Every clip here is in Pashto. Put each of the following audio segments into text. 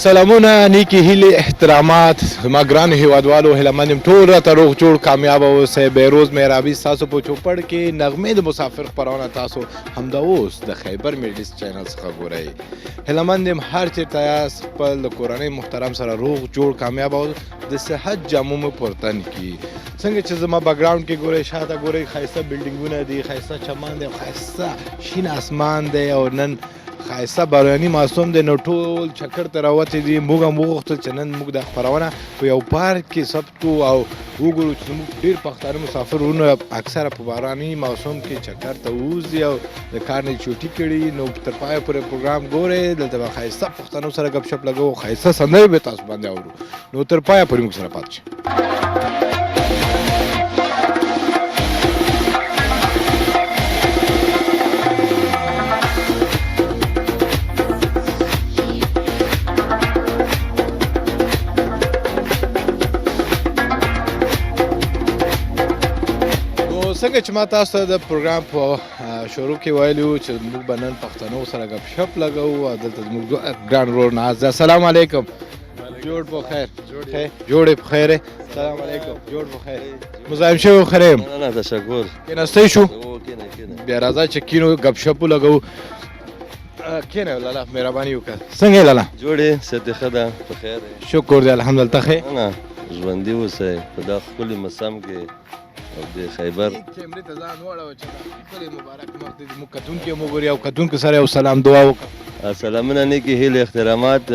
سلامونه نیکی هیلې احترامات زما ګرانو هیوادوالو هیله یم ټول راته روغ جوړ کامیابه اوسئ بهروز مهرابي ستاسو په چوپړ کې نغمې د مسافر خپرونه تاسو همدا اوس د خیبر میډیز چینل څخه ګورئ هیله یم هر چېرته یاست خپل د کورنۍ محترم سره روغ جوړ کامیابه او د صحت جامو مو پر تن کړي څنګه چې زما بیکګراوند کې ګورئ شاته ګورئ ښایسته بلډینګونه دي ښایسته چمن دی ښایسته شین اسمان دی او نن ښایسته باراني موسم دی نو ټول چکر ته راوتې دي موږ هم وغوښتل چې نن موږ دا خپرونه په یو پارک کې ثبت او وګورو چې زموږ ډېر پښتانه مسافر وروڼه اکثره په باراني موسم کې چکر ته ووځي او د کار نه چوټي کړي نو تر پایه پورې پروګرام ګورئ دلته به ښایسته پښتنو سره ګپ شپ لګوو ښایسته سندرې به تاسو باندې اورو نو تر پایه پورې موږ سره پاتې شئ څنګه چې ما تاسو ته د پروګرام په شروع کې ویلي وو چې موږ به نن پښتنو سره ګپ شپ لګوو او دلته زموږ ګران ورور ناز دی السلام علیکم جوړ بخیر جوړ بخیر السلام علیکم جوړ بخیر مزاحم شوی خیر یم نه تشکر کېناستی شو بیا راځه چې کینو ګپ شپ ولګوو کېنه لاله مهرباني وکړه څنګه یې لاله جوړ یې صحت ښه ده په خیر یې شکر دی الحمدلله ته ښه نه ژوندي اوسئ په دا ښکلي موسم کې او د خیبر کیمرې ته ځان واړوه چې دا ښکلی مبارک مخ دی زموږ کتونکي هم وګوري او کتونکو سره یو سلام دعا وکړه سلامونه نیکې هیلې احترامات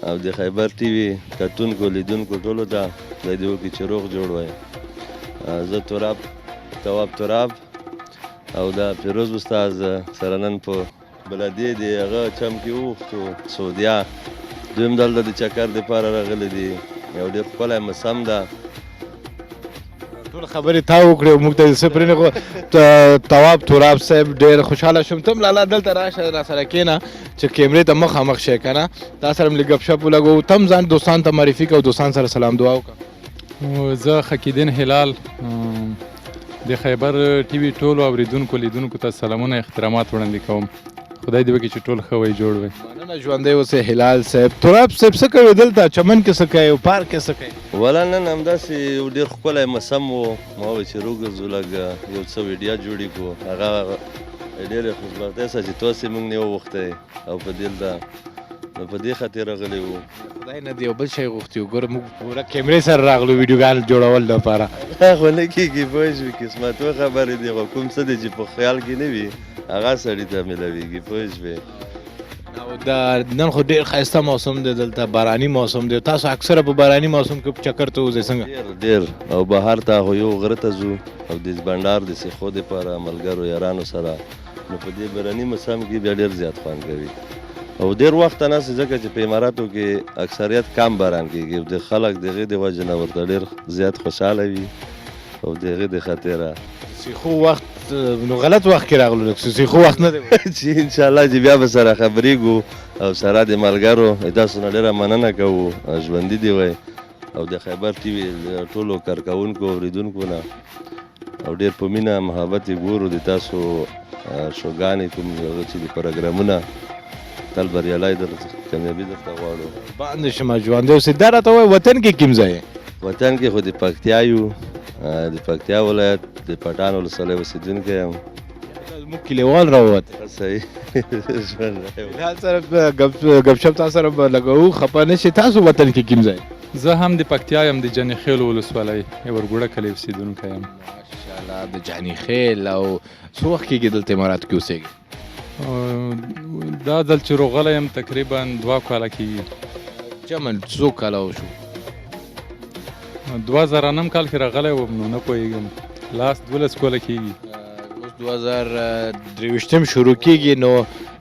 او د خیبر ټي وي کتونکو لیدونکو ټولو ته خدای دې وکړي چې روغ جوړ وای زه تراب تواب تراب او دا فیروز استاد سره نن په بلدیې دی هغه چم کې وغوښتو سعودیا دویم دلته د چکر دپاره راغلی دي یو ډېر ښکلی موسم ده ټول خبرې تا وکړې او موږ ته څه پرې نه تواب تراب صاحب ډېر خوشحاله شوم ته هم لالا دلته راشه راسره کښېنه چې کیمرې ته مخامخ شئ که نه تا سره هم لږ ګپ شپ ولګوو ته هم ځان دوستانو ته معرفي کړه او دوستانو سره سلام دعا وکړه زه خکیدین هلال د خیبر ټي وي ټولو اورېدونکو لیدونکو ته سلامونه احترامات وړاندې کوم خدای دې وکړي چې ټول ښه وی جوړ وي مننه ژوندی اوسئ هلال صاحب تراب صاحب څه کوي دلته چمن کې څه کوي او پارک کې څه کوي ولا نن همداسې یو ډېر ښکلی موسم و ما وویل چې وګرځو لږ یو څه ویډیا جوړې کړو هغه ډېرې خوشبختۍ سه چې تاسې موږ نه وغوښتی او په دلته نو په دې خاطر راغلی وو خدای نه دی یو بل شی غوښتي وګوره موږ پوره کیمرې سره راغلو ویډیوګان جوړول لپاره خو نه کېږي پوه شوې قسمتو خبرې دي خو کوم څه دی چې په خیال کې نه وي هغه سړي ته میلاویږي پوه شوې او دا نن خو ډېر ښایسته موسم دی دلته باراني موسم دی تاسو اکثره په باراني موسم کې چکر ته وځئ څنګه ډېر او بهر ته خو یو غره ته ځو او د بنډار د سیخو دپاره ملګرو یارانو سره نو په دې باراني موسم کې بیا ډېر زیات خوند کوي او ډېر وخت ناست ځکه چې په اماراتو کې اکثریت کم باران کېږي او د خلک د هغې د وجې نه ورته ډېر زیات خوشحاله وي او د هغې د خاطره سیخو وخت نو غلط وخت کې راغلو سیخو وخت نه دی چې انشاءالله چې بیا به سره خبرېږو او سره د ملګرو تاسو نه ډېره مننه کوو ژوندي دې وی او د خیبر ټي وي ټولو کارکوونکو اورېدونکو نه او ډېر په مینه محبت یې ګورو د تاسو شوګانې کوم هغه چې د پروګرامونه تل بریالی کامیابي درته غواړو باندې شمه ژوندی اوسئ دا راته ووایه وطن کې کوم ځای وطن کې خو د پکتیا یو د پکتیا ولایت د پټان ولسوالۍ اوسېدونکی یم زموږ کلیوال راووت صحیح هلال سره ګپ شپ تاسو سره به لګوو خفه نه شئ تاسو وطن کې کوم ځای زه هم د پکتیا یم د جنې خیل ولسوالۍ ورګوړه کلي اوسېدونکی یم ماشاءالله د جاني خیل او څه وخت کېږي دلته اماراتو کې اوسېږي دا ځل چې روغلی یم تقریبا 2 کاله کېږي جمن څو کاله وشو 2009 کال کې راغلی وم نو نه پوهېږم لاس 12 کاله کېږي اوس 2023 شروع کېږي نو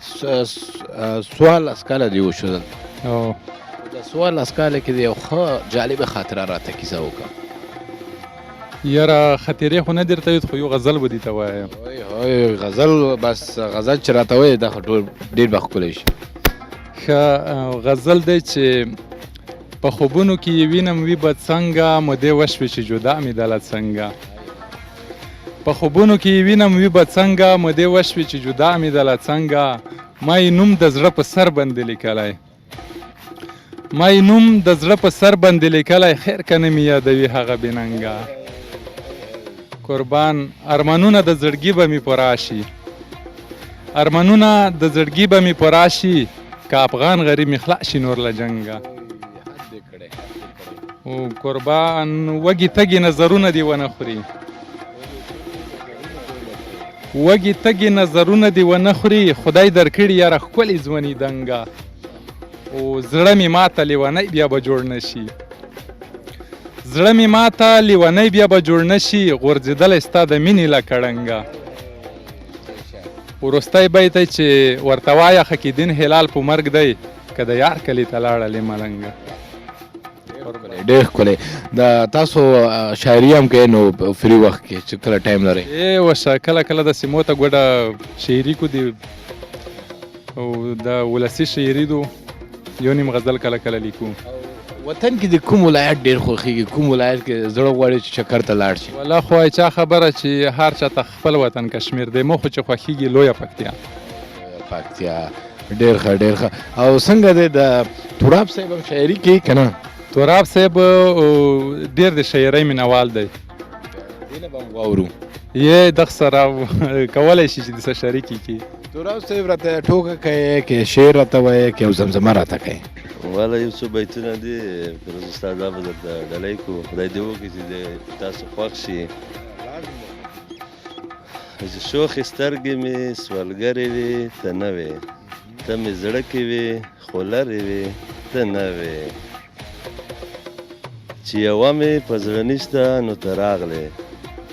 14 کاله دې وشو دلته د 14 کاله کې د یو ښه جالبه خاطره راته کیسه وکړه یاره خاطرې خو نه درته وي خو یو غزل به دې ته وایم غزل بس غزل چې راته وایې دا خو ډېر به ښکلی شي ښه غزل دی چې په خوبونو کې یې وینم وي بد څنګه مودې وشوې چې جدا مې دله څنګه په خوبونو کې یې وینم وي بد څنګه مودې وشوې چې جدا مې دله څنګه ما یې نوم د زړه په سر باندې لیکلی ما یې نوم د زړه په سر باندې لیکلی خیر که نه مې یادوي هغه بېننګه قربان ارمانونه د زړګي به مې پوره شي ارمانونه د زړګي به مې پوره شي که افغان غریب مې خلاص شي نور له جنګه او قربان وږي تږي نظرونه دې ونه خوري وږي تږي نظرونه دې ونه خوري خدای درکړي یاره ښکلې ځواني دنګه او زړه مې ماته لیونی بیا به جوړ نه شي زړه مې ماته لیونی بیا به جوړ نه شي غورځېدلی ستا د مینې له کړنګه وروستی بیت دی چې ورته وایه حقیدین هلال په مرګ دی که د یار کلي ته لاړلې ملنګه ډېر ښکلی د تاسو شاعري هم کوئ نو فري وخت کې چې کله ټایم لرئ وشه کله کله داسې موته ګوډه شاعري کو دي او د ولسي شاعري دو یو نیم غزل کله کله لیکو وطن کې د کوم ولایت ډېر خوښېږي کوم ولایت کې زړه غواړي چې چکر ته لاړ شي والله خو چا خبره چې هر چاته خپل وطن کشمیر دی مو خو چې خوښېږي لویه پکتیا ډېر ښه ډېر ښه او څنګه دی د تراب صاحب هم شاعري کوي که نه تراب صاحب ډېر د شاعرۍ مینهوال دی دې نه به هم واورو یې دغ سره کولی شي چې د څه شریکي کړي تراب صاحب راته ټوکه کوي که شعر راته وایي که یو زمزمه راته کوي والا یو څو بیتونه دي فیروز استاد دا به درته ډالۍ کړو خدای دې وکړي چې د تاسو خوښ شي چې شوخې سترګې مې سوالګرې وې ته نه وې ته مې زړه کې وې خو لرې وې ته نه وې چې یوه مې په زړه نشته نو ته راغلې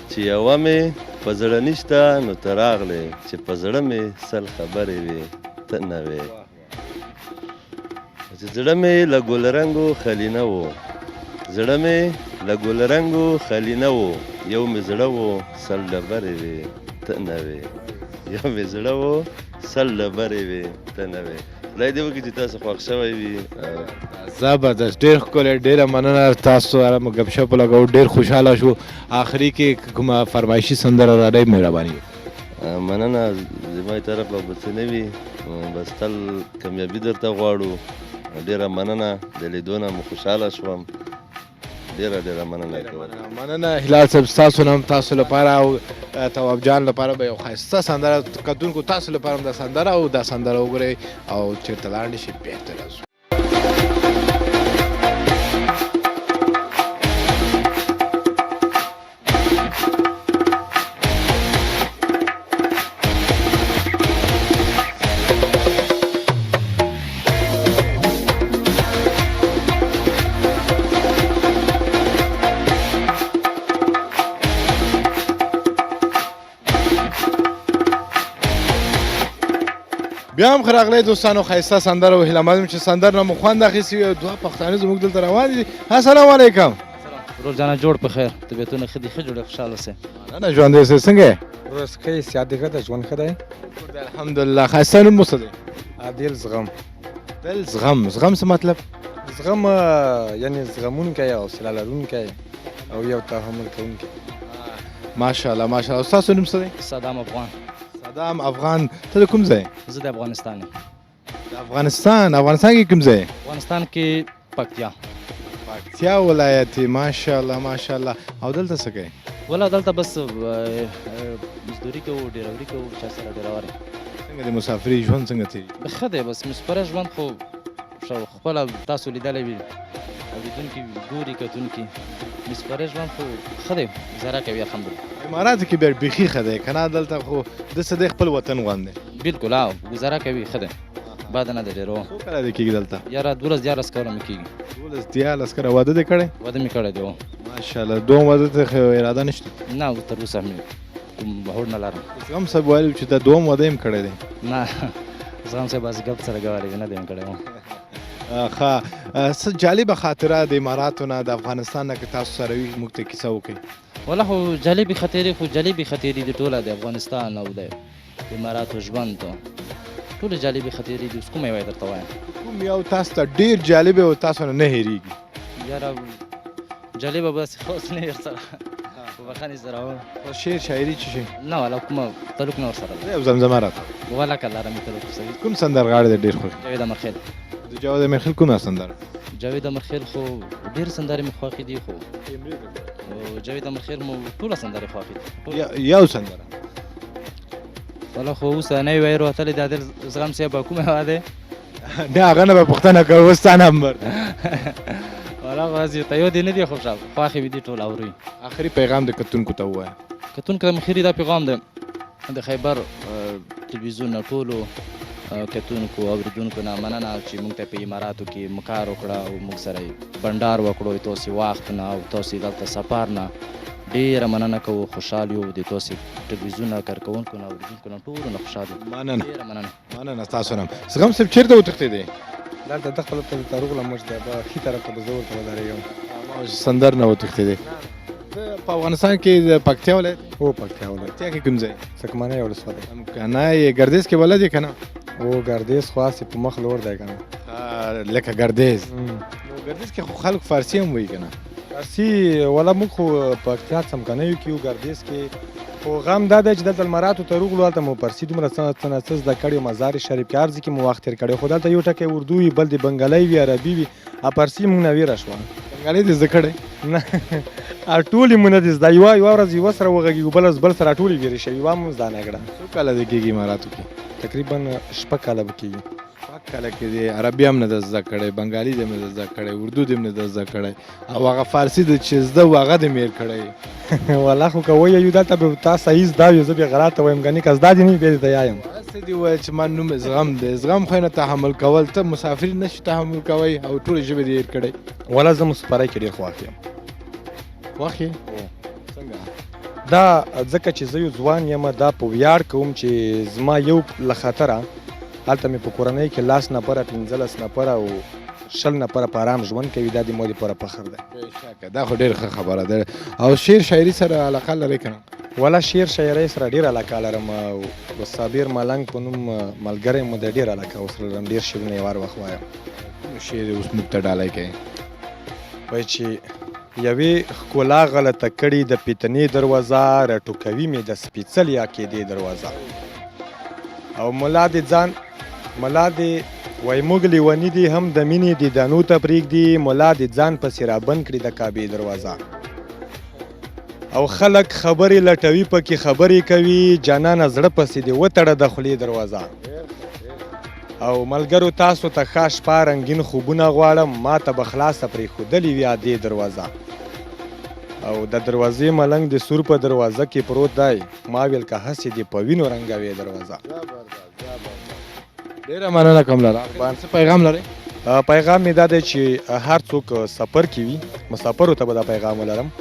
چې یوه مې په زړه نشته نو ته راغلې چې په زړه مې سل خبرې وې ته نه وې چې زړه مې له ګلرنګو خالي نه و زړه مې له ګلرنګو خالي نه و یو مې زړه و سل ډبرې وې ته نه وې یو مې زړه و سل ډبرې وې ته نه وې خدای دې وکړي چې تاسو خوښ شوی وي زبردست ډېر ښکلی ډېره مننه تاسو سره مو ګپ شپ لګوو ډېر خوشحاله شو آخري کې کومه فرمایشي سندره راډی مهرباني مننه زما طرفه به څه نه وي بس تل کامیابي درته غواړو ډېره مننه د لیدو نه مو خوشحاله شوم ډېره ډېره مننه کوم مننه هلال صاحب ستاسو نه هم تاسو لپاره او تواب جان لپاره به یو ښایسته سندره کتونکو تاسو لپاره هم دا سندره او دا سندره وګورئ او چېرته لاړ نه شي بېرته راځو بیا هم ښه راغلی دوستانو ښایسته سندره و هیله مند چې سندر نه مو خوند اخیستي وي دوه پښتانه زموږ دلته روان دي السلام علیکم ورور جانه جوړ په خیر طبیعتونه ښه دي ښه جوړ خوشحاله سئ نه ژوندی اوسئ څنګه یې ورځ ښه صحت دې ښه ده ژوند ښه دی الحمدلله ښایسته نوم مو څه دی عادل زغم دل زغم زغم څه مطلب زغم یعنی زغمونکی او حوصله لرونکی او یو تحمل کوونکی ماشاءالله ماشاءالله ستاسو نوم څه دی صدام افغان صدام افغان ته د کوم ځای زه د افغانستان یم د افغانستان کې کوم ځای افغانستان کې پکتیا پکتیا ولایت ماشاءالله ماشاءالله او دلته څه کوي ولا دلته بس مزدوري کوو ډیروري کوو چا سره ډیرور څنګه د مسافري ژوند څنګه تېرېږي ښه دی بس مسپره ژوند خو خپله تاسو لیدلی وي اوریدونکي ګوري کتونکي مسپره ژوند خو ښه دی ګزاره کوي الحمدلله اماراتو کې بیا بیخي ښه دی که نه دلته خو داسې دی خپل وطن غوند دی بلکل او ګزاره کوي ښه دی باد نه دی ډېر څو کاله دې کېږي دلته یاره 12 کاله مې کېږي 12 کاله واده دې کړی واده مې کړی دی ماشاءالله دوم واده ته خو اراده نشته نه تر اوسه مې کوم هوډ نه لرم زغم صاحب ویل چې دا دوم واده یې کړی دی نه زغم صاحب بس ګپ سره ګوارې نه دی کړی ښه څه جالبه خاطره د اماراتو نه د افغانستان نه که تاسو سره وي موږ ته کیسه وکړئ والله خو جالبې خاطرې دي ټوله د افغانستان او د اماراتو ژوند ټولې جالبې خاطرې دي اوس کومه یوه یې درته وایم کوم یو تاسو ته ډېر جالبه او تاسو نه هېرېږي یاره جالبه بس خاص نه ورسره په بخښنې سره شعر شاعري څه شي نه والا کومه تعلق نه ورسره یو زمزمه راته والا که لرم تعلق سوي کوم سندرغاړی دی ډېر خوښ جاوید امرخیل د جاوید امیرخیل کومه سندره؟ جاوید امرخیل خو ډېر سندرې مې خوښې دي خو جاوید امرخیل مو ټوله سندرې خوښې دي یو سندره والله خو اوس نوی وایي راوتلی دی عادل زغم صاحب کومه هغه دی نه هغه نه به پوښتنه کوو اوس ستا نمبر والله خو هسې ته یو دی نه دی خو خوښې وي دي ټول اوري آخري پیغام د کتونکو ته ووایه کتونکو ته مې خیري دا پیغام دی د خیبر تلویزیون نه ټولو کتونکو اورېدونکو نه مننه چې موږ ته په اماراتو کې مکار وکړه او موږ سره یې بنډار وکړو تاسې وخت نه او تاسې دلته سفر نه ډېره مننه کوو خوشحال یو د تاسې ټلویزیون نه کارکوونکو نه اورېدونکو نه ټولو نه خوشحال یو مننه ډېره مننه ستاسو نه زغم صاحب چېرته وتښتېدې؟ دلته د خپل ته راغلم موږ ته به ښي طرف ته به زه ورته ودرېږم سندر نه وتښتېدې په افغانستان کې د پکتیا ولایت هو پکتیا ولایت پکتیا کې کوم ځای؟ سکمانۍ ولسوالۍ کنه یې ګردیز کې بلد یې که نه؟ او ګردیز خو هسې په مخ لور دی که نه لکه ګردیز نو ګردیز کې خو خلک فارسي هم وایي که نه؟ فارسي ولا موږ خو پکتیا څمکنیو کې یو ګردیز کې خو غم دا دی چې دلته المراتو ته روغلو هلته مو فارسي دومره څه نه څه زده کړي مزار شریف کې هر ځای کې مو وخت تېر کړی خو دلته یو ټکی اردو وي بل د بنګالۍ وي عربي وي فارسي موږ نه ویره شوه بنګالۍ دې زده کړی؟ نه ټولې مو نه دي زده یوه ورځ یوه سره وغږېږو بله بل سره ټولې ویرې شوي یوه مو زده نه کړه څو کاله دې کېږي اماراتو کې؟ تقریبا 6 کاله به کېږي 6 کاله کې دې عربي هم نه ده زده کړی بنګالي دې هم نه ده زده کړی اردو دې هم نه ده زده کړی او هغه فارسي د چې زده و هغه دې مېر کړی والله خو که وایه یو دلته به تا صحیح زده وي زه بې غلطه وایم ګنې که زده دې نه وي بیا دې ته یایم هسې دې وویل چې ما نوم زغم دی زغم خو نه تحمل کول ته مسافري نه شي تحمل کوئ او ټولې ژبې دې هېر کړی والله زه مسافرۍ کې ډېر خوښ یم خوښ یې؟ څنګه؟ دا ځکه چې زه یو ځوان یم دا په ویاړ کوم چې زما یو له خطره هلته مې په کورنۍ کې 10 نفره 15 نفره او 20 نفره په ارام ژوند کوي دا د مو دپاره فخر دی بېشکه دا خو ډېره ښه خبره ده او شعر شاعري سره علاقه لرئ که نه؟ والا شعر شاعرۍ سره ډېر علاقه لرم او صابر ملنګ په نوم ملګری مو د ډېر علاقه ورسره لرم ډېر شعرونه یې وار وخت وایم شعر اوس موږ ته ډالۍ کوي وایي چې یوې ښکلا غلطه کړې د فتنې دروازه راټوکوي مې د سپېڅلې عقیدې دروازه او ملا دې وای موږ لیوني دي هم د مینې دیدنو ته پرېږدي ملا دې ځان پسې رابند کړي د کعبې دروازه او خلک خبرې لټوي پکې خبرې کوي جانانه زړه پسې دې وتړه د خولې دروازه او ملګرو تاسو ته ښه شپه رنګین خوبونه غواړم ما ته به خلاصه پرېښودلې وي عادې دروازه او د دروازې ملنګ د سور په دروازه کې پروت دی ما ویل که هسې دې په وینو رنګوې دروازه ډېره مننه کوم لاله څه پیغام لرئ؟ پیغام مې دا دی چې هر څوک سفر کې وي مسافرو ته به دا پیغام ولرم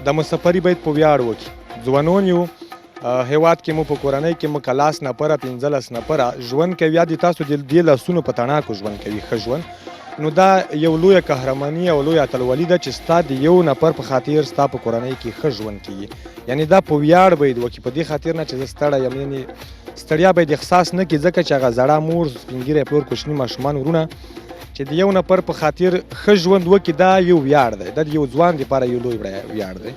د مسافري باید په ویاړ وکړي ځوانون یو هیواد کې مو په کورنۍ کې مو که 10 نفره 15 نفره ژوند کوي یا د تاسو د دې لاسونو په تڼاکو ژوند کوي ښه ژوند نو دا یو لویه قهرماني او لویه اتلولي ده چې ستا د یو نفر په خاطر ستا په کورنۍ کې ښه ژوند کیږي یعنی دا په ویاړ باید وکړي په دې خاطر نه چې زه ستړی یم یعنې ستړیا باید احساس نه کړي ځکه چې هغه زړه مور سپین ږیری پلور کوچني ماشومان ورونه چې د یو نفر په خاطر ښه ژوند وکړي دا یو ویاړ دی دا د یو ځوان دپاره یو لوی ویاړ دی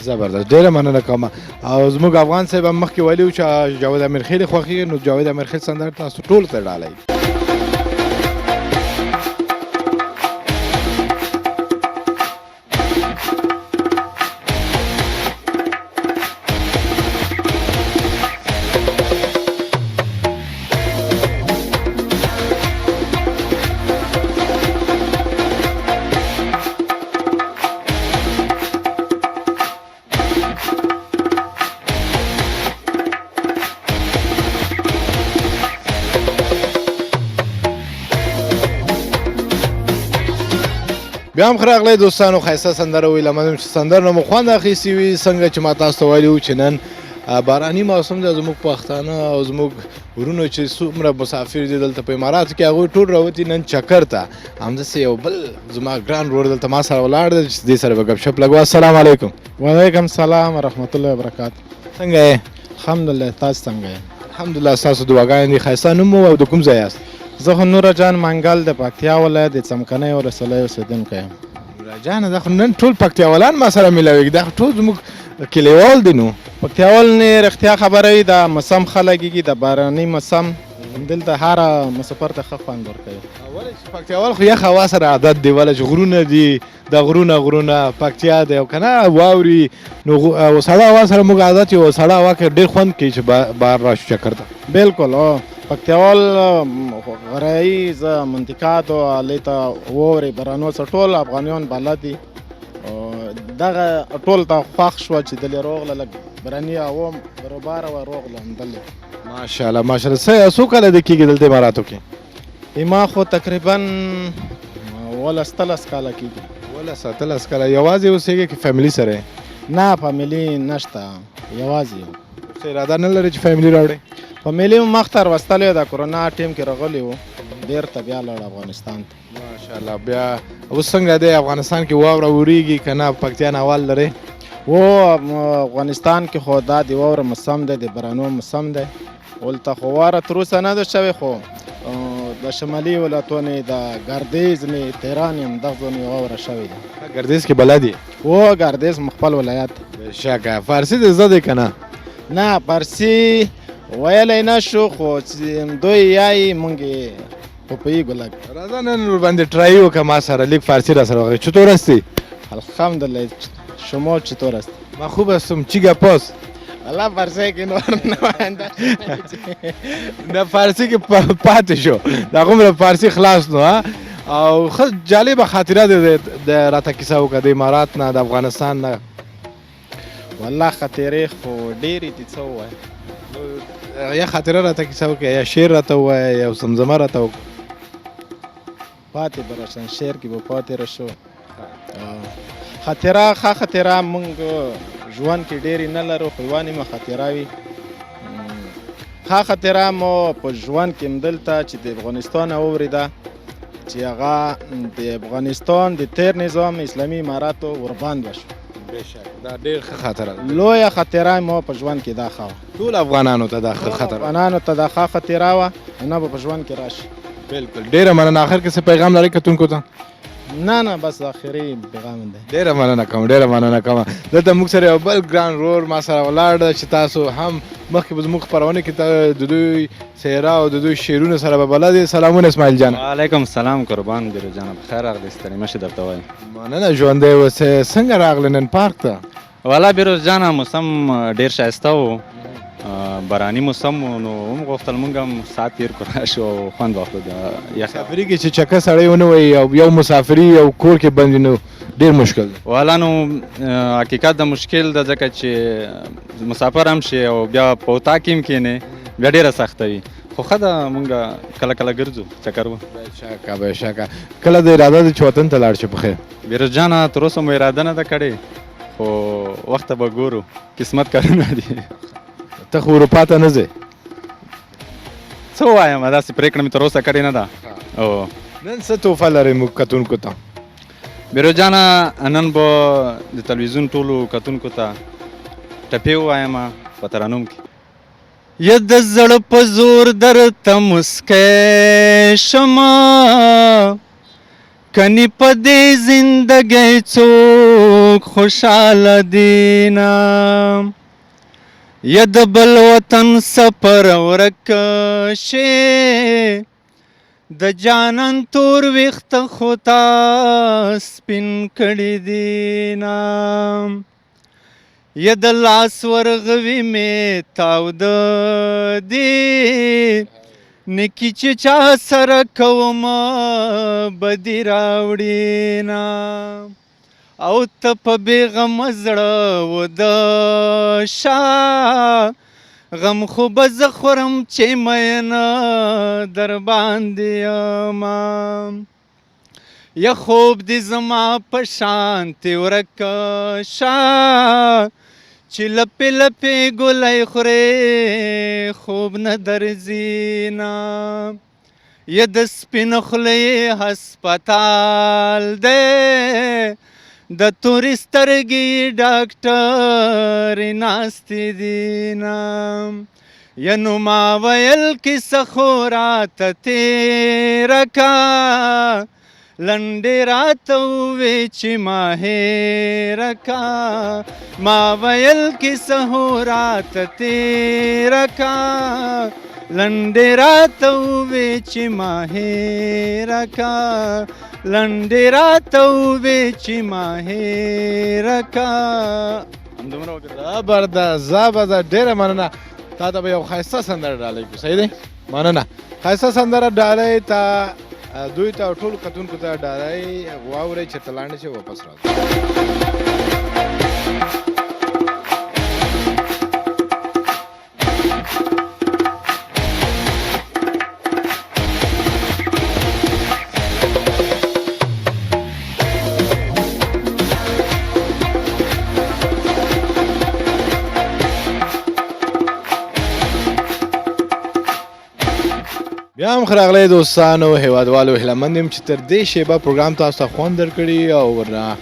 زبردست ډېره مننه کوم او زموږ افغان صاحب هم مخکې ویلي وو چې جاوید امیرخیل یې خوښېږي نو جاوید امیرخیل سندره تاسو ټولو ته ډالۍ بیا هم ښه راغلی دوستانو ښایسته سندره ویله منم چې سندر نه مو خوند اخیستي وي څنګه چې ما تاسو ته ویلي وو چې نن باراني موسم دی زموږ پښتانه او زموږ ورونو چې څومره مسافر دي دلته په اماراتو کې هغوی ټول راوتي نن چکر ته همداسې یو بل زما ګران ورور دلته ما سره ولاړ دی چې دې سره به ګپ شپ لګو السلام علیکم وعلیکم السلام ورحمت الله وبرکاته څنګه یې الحمدلله تاسو څنګه یې الحمدلله ستاسو دعاګانې دي ښایسته نوم مو او د کوم ځای یاست زه خو نوره جان منګل د پکتیا ولایت د څمکنۍ ولسوالۍ اوسېدونکی یم نوره جانه دا خو نن ټول پکتیاوالان ما سره میلاویږي دا خو ټول زموږ کلیوال دي نو پکتیاوال نه رښتیا خبره وي د موسم ښه لګېږي د باراني موسم دلته هر مسافر ته ښه خوند ورکوي. ولې چې پکتیاوال خو یخ هوا سره عادت دی، ولې چې غرونه دي، د غرونه پکتیا دی او که نه واوري نو او سړه هوا سره موږ عادت یو. سړه هوا کې ډېر خوند کوي چې بهر راشو چکر ته. بالکل پکتیاوال غرایز منطقات او هلته واورې بارانو څخه ټول افغانیان بلد دي. دغه ټول ته خوښ شوه چې دلې روغله لږ براني هوا بروباره وه روغله همدلې. ماشاءالله ماشاءالله. څو کاله دې کېږي دلته اماراتو کې؟ ما خو تقریبا 11 کاله کېږي. 11 کاله. یوازې اوسېږې که فیملي سره یې؟ نه فامیلي نشته، یوازې یم. څه اراده نه لرې چې فیملي راوړې؟ فامیلي مو مخته راوستلی و، د کورونا ټیم کې راغلی و، بېرته بیا لاړ افغانستان ته. ماشاءالله. بیا اوس څنګه دی افغانستان کې واوره وریږي که نه پکتیا نوال لرې؟ افغانستان کې خو دا د واوره موسم دی، د بارانو موسم دی. ولته خو واوره تر اوسه نه ده شوې، خو د شمالي ولایتونو د ګردیز مې تهران یم دغه ځای مې واوره شوې ده. ګردیز کې بلد یې؟ ګردیز مو خپل ولایت. بېشکه. فارسي دې زده دی که نه؟ نه فارسي ویلی نه شو، خو دوی یایي موږ یې خو پوهېږو لږ. راځه نن ورباندې ټرای وکړه ما سره، لیک فارسی را سره وغږی. چطور هستی؟ الحمدلله. شما چطور است؟ من خوب هستم. چی گپ است؟ والله فارسی که نور نماینده نه فارسی که پاتې شو، د هغومره فارسی خلاص نو. او ښه جالبه خاطره ده د راته کیسه وکړه د امارات نه، د افغانستان نه. والله خاطرې خو ډېرې دي، څه ووایه. یا خاطره راته کیسه وکړه، یا شعر راته ووایه، یا زمزمه راته وکړه. پاتې به راشم، شعر کې به پاتې راشو. خاطره ښه خاطره موږ ژوند کې ډېرې نه لرو، خو یوه نیمه خاطره وي. ښه خاطره مو په ژوند کې همدلته چې د افغانستان واورېده چې هغه د افغانستان د تېر نظام اسلامي اماراتو ورباند وشو. دا ډېر ښه خاطره ده. لویه خاطره مو په ژوند کې دا ښه وه. ټول افغانانو ته دا ښه خاطره ده. افغانانو ته دا ښه خاطره وه، نه به په ژوند کې راشي. بالکل. ډېره مننه. آخر کې څه پیغام لرئ کتونکو ته؟ نه بس آخري پیغام دی. ډېره مننه کوم، ډېره مننه کوم. دلته موږ سره یو بل ګران رور ما سره ولاړ ده چې تاسو هم مخکې به زموږ خپرونه کې د دوی څېره او د دوی شعرونه سره به بلد یې. سلامونه اسماعیل جان. وعلیکم سلام قربان بیرو جانه، بخیر راغلی ستړي مه شې درته وایم. مننه ژوندی اوسې. څنګه راغلی نن پارک ته؟ والا بیرو جانه موسم ډېر ښایسته و، باراني موسم و، نو وغوښتل موږ هم ساعت تېر کړو راشو او خوند واخلو د یخ. مسافري کې چې چکه سړی ونه وایي او یو مسافري او کور کې بند وي نو ډېر مشکل دی. والا نو حقیقت د مشکل ده، ځکه چې مسافر هم شي او بیا په اطاق کې هم کښېنې بیا ډېره سخته وي، خو ښه ده موږ کله کله ګرځو چکر و. بېشکه. کله د اراده ده چې وطن ته لاړ شي په خیر؟ بیرو جانه تر اوسه مو اراده نه ده کړې، خو وخته به ګورو، قسمت کارونه دي. ته خو اروپا ته نه ځې؟ څه ووایم، داسې پرېکړه مې تر اوسه کړې نه ده. نن څه تحفه لرئ موږ کتونکو ته؟ بیرو جانه نن به د تلویزیون ټولو کتونکو ته ټپې ووایم په ترانوم کې. یا د زړه په زور درته مسکی شمه، کنی په دې زندګۍ څوک خوشحاله دی نه. یا د بل وطن سفر ورک شي، د جانان تور ویښته خو تا سپین کړي دي نه. یا د لاس ورغوي مې تاوده دي، نیکي چې چا سره کومه بدي راوړي نه. او ته په بېغمه زړه وده شه، غم خو به زه خورم چې مینه در باندې یمه. یا خوب دې زما په شانتې ورکه شه، چې لپې لپې ګلی خورې خوب نه درځي نه. یا د سپینو خولې هسپتال دی، د تورې سترګې ډاکټرې ناستې دي نه. یا نو ما ویل کیسه خو راته تېره کا، لنډې راته ووې چې ما هېره کا. ما ویل کیسه خو راته تېره کا، لنډې راته ووې چې ما هېره کا لنډې راته ووې چې ما هېره کا همدومره وکړه. زبردست ډېره مننه. تا ته به یو ښایسته سندره ډالۍ کړو. صحیح دی؟ مننه. ښایسته سندره ډالۍ ته دوی ته او ټولو کتونکو ته ډالۍ واورئ چې تلاڼې چې واپس راځو. بیا هم ښه راغلی دوستانو هیوادوالو. هیله یم چې تر دې شیبه پروګرام تاسو ته خوند درکړي او ورنه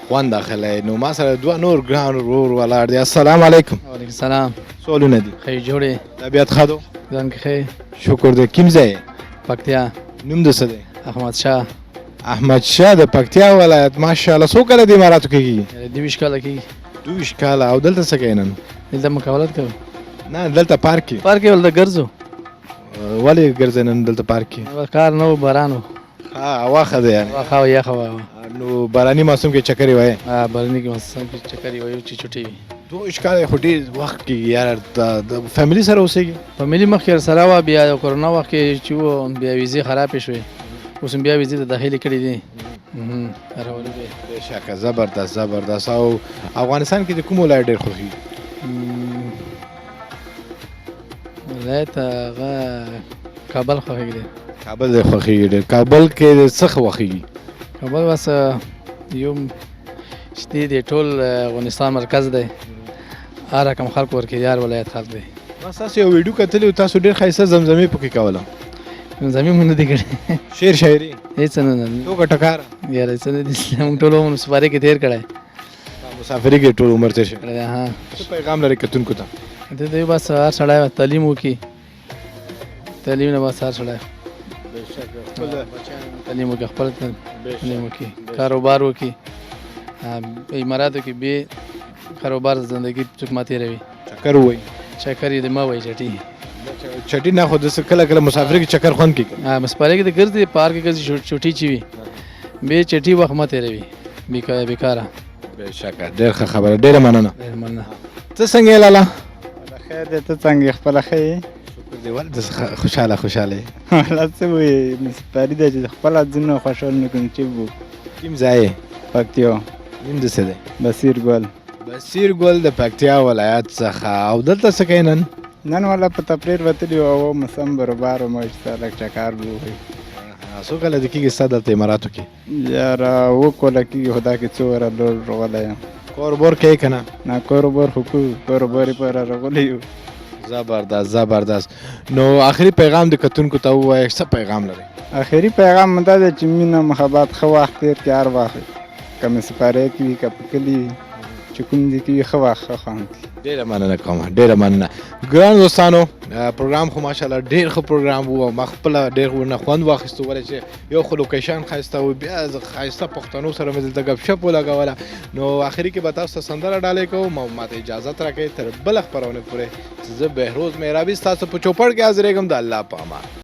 خوند اخلی. نو ما سره دوه نور ګران ورور ولاړ دي. السلام علیکم. وعلیکم السلام. سوالونه دي. ښه جوړې. طبیعت ښه ده؟ ځان کې ښه. شکر دی. کوم ځای؟ پکتیا. نوم د څه دی؟ احمد شاه. احمد شاه د پکتیا ولایت. ماشاءالله. څو کاله د اماراتو کې کېږي؟ 22 کاله کېږي. 22 کاله. او دلته څه کوې نن؟ دلته مقاولت کوو. نه دلته پارک کې. پارک کې ولته ګرځو. ولې ګرځې نن دلته پارک کې؟ کار نه و، باران و. هوا ښه ده یعنې؟ هوا ښه وه، یخه وه. نو باراني موسم کې چکرې وایې؟ باراني کې موسم کې چکرې وایو چې چټې وي. 22 کاله خو ډېر وخت کېږي یاره. د فیملي سره اوسېږي؟ فیملي مخکې سره وه، بیا د کرونا وخت کې چې و بیا ویزې خرابې شوې. اوس هم بیا ویزې ته داخلې کړي دي. راولي دی. بېشکه. زبردست. او افغانستان کې د کوم ولایت ډېر خوښېږي؟ ولایت هغه کابل خوښېږي دی. کابل دې خوښېږي ډېر. کابل کې څه خوښېږي؟ کابل بس یو چې دی ټول افغانستان مرکز دی. هر رقم خلک ورکې دی، هر ولایت خلک دی. ما ستاسو یو ویډیو کتلی و، تاسو ډېر ښایسته زمزمې پکې کوله. زمزمې مو نه دي کړې. شعر شاعري هېڅ نه. ټوکه ټکاره یاره څه نه دي. موږ ټول عمر مسافرۍ کې تېر کړی. مسافري کې ټول عمر تېر شوی. ها. څه پیغام لري کتونکو ته؟ دې ته بس هر سړی تعلیم وکړي. تعلیم نه بس هر سړی تعلیم وکړي، خپل تعلیم وکړي، کاروبار وکړي. اماراتو کې بې کاروبار زندګي څوک ما تېروي. چکر ووایي؟ چکر یې د ما وایي چټي. چټي نه خو داسې کله مسافرۍ کې چکر خوند کوي. مسافرۍ کې د ګرځي پارک کې ګرځي چوټي چې وي بې چټي وخت ما تېروي بېکاره. بېشکه. ډېر ښه خبره. ډېره مننه. ډېره مننه. ته څنګه یې لاله؟ خیر دی. ته څنګه یې؟ خپله ښه یې؟ شکر دی. ولې داسې خوشحاله یې؟ والله څه وایې، مسافري ده چې خپله ځینو خوشحال نه کړم چې وو. کوم ځای یې؟ پکتیا. نوم د څه دی؟ بصیر ګل. بصیر ګل د پکتیا ولایت څخه. او دلته څه کوې نن؟ نن والا په تفریر وتلي وو او موسم برابر و، ما چې لږ چکر به ووایي. څو کاله دې کېږي ستا دلته اماراتو کې؟ یاره 2 کاله کېږي، خو دا کې څو وره لوړ راغلی یم. کاروبار کوې که نه؟ نه کاروبار خو کوو، کاروبار یې پاره راغلی یو. زبردست. نو آخري پیغام د کتونکو ته ووایه. څه پیغام لري؟ آخري پیغام مو دا دی چې مینه محبت ښه وخت تېر کړي هر وخت، که مسافرۍ کې وي که په کلي وي، چې کوم ځای کې وي ښه وخت ښه خوند کړي. ډېره مننه کوم. ډېره مننه. ګران دوستانو پروګرام خو ماشاءالله ډېر ښه پروګرام و او ما خپله ډېر ورنه خوند واخیستو، ولې چې یو خو لوکیشن ښایسته و، بیا ښایسته پښتنو سره مې دلته ګپ شپ ولګوله. نو آخري کې به تاسو ته سندره ډالۍ کوم او ماته اجازت راکوئ تر بله خپرونې پورې چې زه بهروز مهرابي ستاسو په چوپړ کې حاضرېږم. د الله په امان.